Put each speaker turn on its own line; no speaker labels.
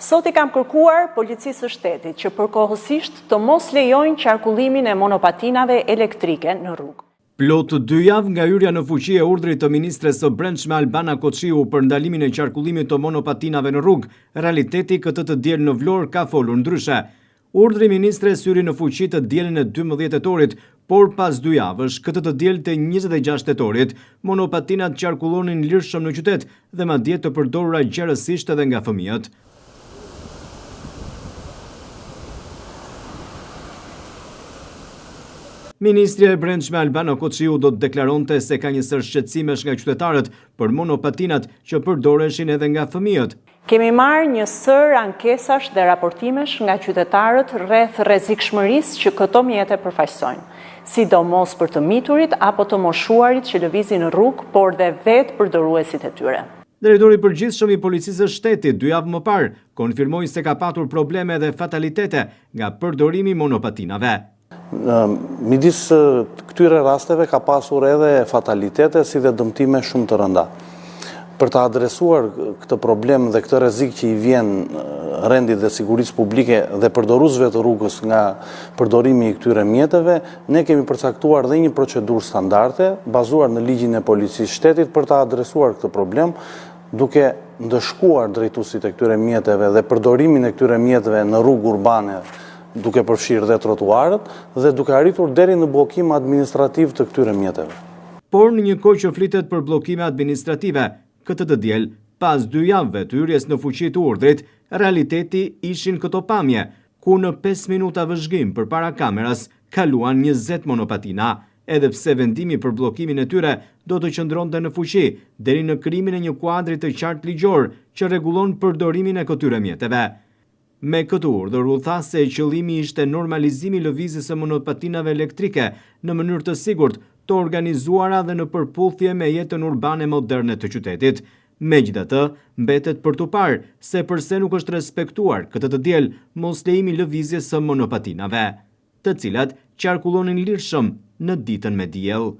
Sot i kam kërkuar policisë së shtetit që përkohësisht të mos lejojnë qarkullimin e monopatinave elektrike në rrugë.
Plot 2 javë nga hyrja në fuqi e urdhrit të ministres së brendshme Albana Koçiu për ndalimin e qarkullimit të monopatinave në rrugë, realiteti këtë të diel në Vlorë ka folur ndryshe. Urdhri ministres hyri në fuqi të dielën e 12 tetorit, por pas 2 javësh, këtë të diel të 26 tetorit, monopatinat qarkullonin lirshëm në qytet dhe madje të përdorura gjerësisht edhe nga fëmijët. Ministria e brendshme Albana Koçiu do të deklaronte se ka një sër shqetësimesh nga qytetarët për monopatinat që përdoreshin edhe nga fëmijët.
Kemi marrë një sër ankesash dhe raportimesh nga qytetarët rreth rrezikshmërisë që këto mjete përfaqësojnë, sidomos për të miturit apo të moshuarit që lëvizin në rrugë, por dhe vetë përdoruesit e tyre.
Drejtori i përgjithshëm i policisë së shtetit 2 javë më parë konfirmoi se ka patur probleme dhe fatalitete nga përdorimi i monopatinave.
Midis këtyre rasteve ka pasur edhe fatalitete si dhe dëmtime shumë të rënda. Për të adresuar këtë problem dhe këtë rrezik që i vjen rendit dhe sigurisë publike dhe përdoruesve të rrugës nga përdorimi i këtyre mjeteve, ne kemi përcaktuar dhe një procedurë standarde bazuar në ligjin e policisë shtetit për të adresuar këtë problem, duke ndëshkuar drejtuesit e këtyre mjeteve dhe përdorimin e këtyre mjeteve në rrugë urbane, duke përfshirë dhe trotuarët dhe duke arritur deri në bllokim administrativ të këtyre mjeteve.
Por në një kohë që flitet për bllokime administrative, këtë të diel, pas 2 javëve të hyrjes në fuqi të urdhrit, realiteti ishin këto pamje, ku në 5 minuta vëzhgim përpara kameras kaluan 20 monopatina, edhe pse vendimi për bllokimin e tyre do të qëndronte në fuqi deri në krijimin e një kuadri të qartë ligjor që rregullon përdorimin e këtyre mjeteve. Me këtë urdhër u tha se qëllimi ishte normalizimi i lëvizjes së monopatinave elektrike në mënyrë të sigurt, të organizuara dhe në përputhje me jetën urbane moderne të qytetit. Megjithatë, mbetet për tu parë se pse nuk është respektuar këtë të diel mos lejimi i lëvizjes së monopatinave, të cilat qarkullonin lirshëm në ditën me diell.